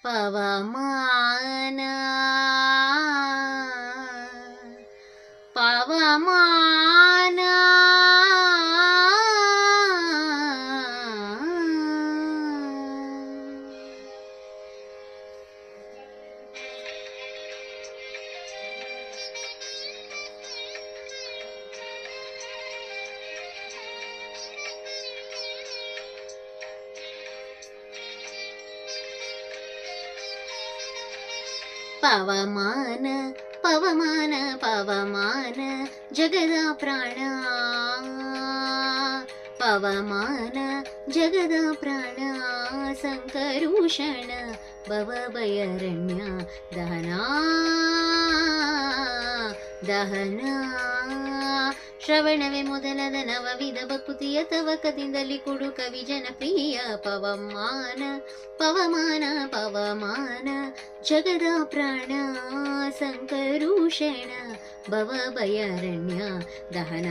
ಪವಮಾನ ಪವಮಾನ ಪವಮಾನ ಪವಮಾನ ಪವಮಾನ ಜಗದ ಪ್ರಾಣ ಪವಮಾನ ಜಗದ ಪ್ರಾಣ ಸಂಕರುಷಣ ಭವಭಯರಣ್ಯ ದಹನ ದಹನ ಶ್ರವಣವೇ ಮೊದಲಾದ ನವವಿಧ ಭಕುತಿಯ ತವಕದಿಂದಲಿ ಕೊಡು ಕವಿ ಜನಪ್ರಿಯ ಪವಮಾನ ಪವಮಾನ ಪವಮಾನ ಜಗದ ಪ್ರಾಣ ಸಂಕರುಷಣ ಭವಭಯರಣ್ಯ ದಹನ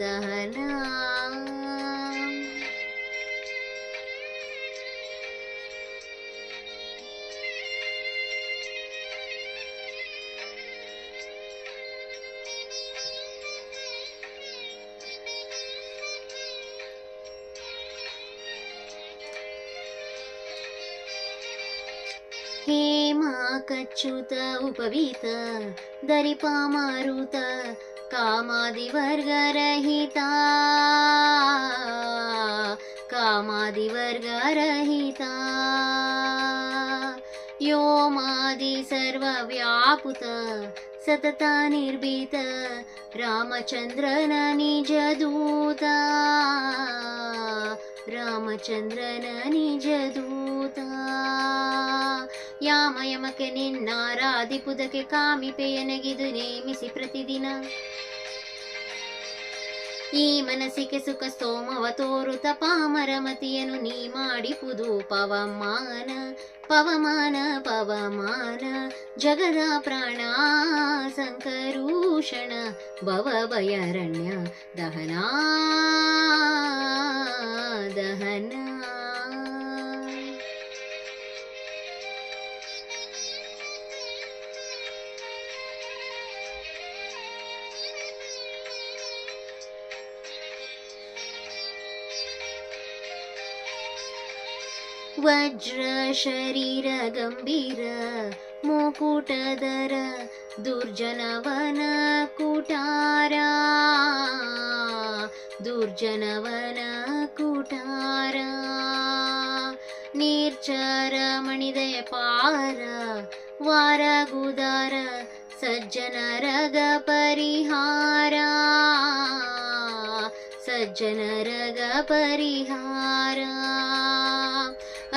ದಹನ ಹೇಮ ಕಚ್ಚುತ ಉಪವೀತ ದರಿಪ ಮಾರುತ ಕಾಮಾದಿವರ್ಗರಹಿತ ಕಾಮಾದಿವರ್ಗರಹಿತ ಯೋಮಾದಿ ಸರ್ವವ್ಯಾಪುತ ಸತತ ನಿರ್ಭೀತ ರಾಮಚಂದ್ರನ ನಿಜ ದೂತ ರಾಮಚಂದ್ರನ ನಿಜ ದೂತ ಯಾಮಯಮಕ್ಕೆ ನಿನ್ನಾರಾಧಿಪುದಕ್ಕೆ ಕಾಮಿಪೆಯನಗಿದು ನೇಮಿಸಿ ಪ್ರತಿದಿನ ಈ ಮನಸ್ಸಿಗೆ ಸುಖ ಸ್ತೋಮವ ತೋರುತ ಪಾಮರಮತಿಯನ್ನು ನೀ ಮಾಡಿಪುದು ಪವಮಾನ ಪವಮಾನ ಪವಮಾನ ಜಗದ ಪ್ರಾಣ ಸಂಕರುಷಣ ಭವಭಯರಣ್ಯ ದಹನ ದಹನ ವಜ್ರ ಶರೀರ ಗಂಭೀರ ಮುಕುಟಧರ ದುರ್ಜನವನ ಕುಟಾರ ದುರ್ಜನವನ ಕುಟಾರ ನಿರ್ಚರ ಮಣಿದಯ ಪಾರ ವಾರ ಗುದಾರ ಸಜ್ಜನರಗ ಪರಿಹಾರ ಸಜ್ಜನರಗ ಪರಿಹಾರ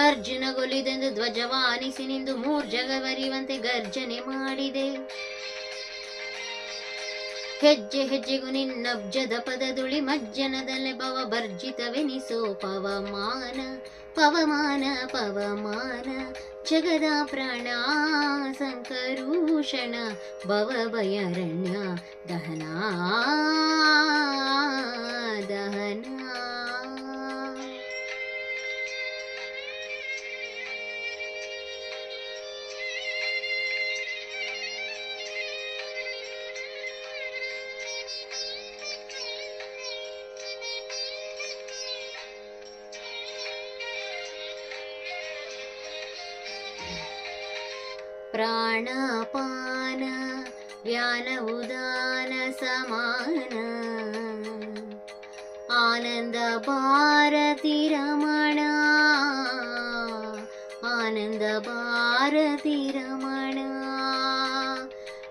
ಅರ್ಜುನ ಗೊಲಿದೆಂದು ಧ್ವಜವಾನಿಸಿ ನಿಂದು ಮೂರ್ಜಗವರಿವಂತೆ ಗರ್ಜನೆ ಮಾಡಿದೆ ಹೆಜ್ಜೆ ಹೆಜ್ಜೆಗೂ ನಿನ್ನಬ್ಜದ ಪದದುಳಿ ಮಜ್ಜನದಲ್ಲೇ ಭವ ಭರ್ಜಿತವೆನಿಸೋ ಪವಮಾನ ಪವಮಾನ ಪವಮಾನ ಜಗದ ಪ್ರಾಣ ಸಂಕರುಷಣ ಭವಭಯರಣ್ಯ ದಹನ ದಹನ ಪ್ರಾಣಪಾನ ವ್ಯಾನ ಉದಾನ ಸಮಾನ ಆನಂದ ಭಾರತಿ ರಮಣ ಆನಂದ ಭಾರತಿ ರಮಣ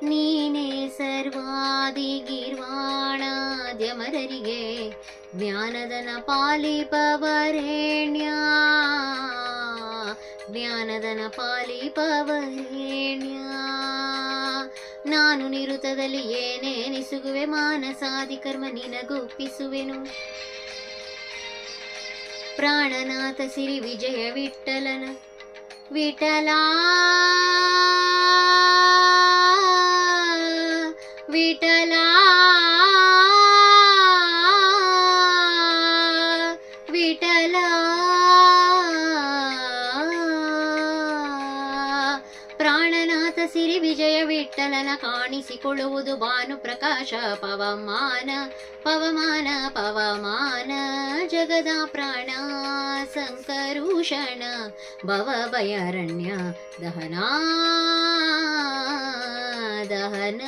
ನೀನೇ ಸರ್ವಾದಿ ಗಿರ್ವಾಣಾದ್ಯಮರರಿಗೆ ಜ್ಞಾನದನ ಪಾಲಿಪವರೇಣ್ಯ ಜ್ಞಾನದನ ಪಾಲಿಪವರೇಣ್ಯ ನಾನು ನಿರುತದಲ್ಲಿ ಏನೇನಿಸುಗುವೆ ಮಾನಸಾದಿ ಕರ್ಮ ನಿನಗೊಪ್ಪಿಸುವೆನು ಪ್ರಾಣನಾಥ ಸಿರಿ ವಿಜಯ ವಿಠಲನ ವಿಠಲ ವಿಠಲ ವಿಠಲ ಸಿರಿ ವಿಜಯ ವಿಠಲನ ಕಾಣಿಸಿಕೊಳ್ಳುವುದು ಭಾನು ಪ್ರಕಾಶ ಪವಮಾನ ಪವಮಾನ ಪವಮಾನ ಜಗದ ಪ್ರಾಣ ಸಂಕರುಷಣ ಭವ ಭಯಾರಣ್ಯ ದಹನ ದಹನ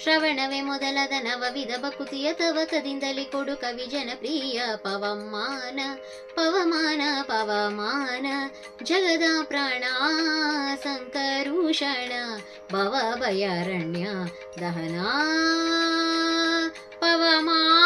ಶ್ರವಣವೇ ಮೊದಲದ ನವವಿಧ ಭಕುತಿಯ ತವಕದಿಂದಲಿ ಕೊಡು ಕವಿ ಜನಪ್ರಿಯ ಪವಮಾನ ಪವಮಾನ ಪವಮಾನ ಜಗದ ಪ್ರಾಣ ಸಂಕರುಷಣ ಭವ ಭಯಾರಣ್ಯ ದಹನ ಪವಮಾನ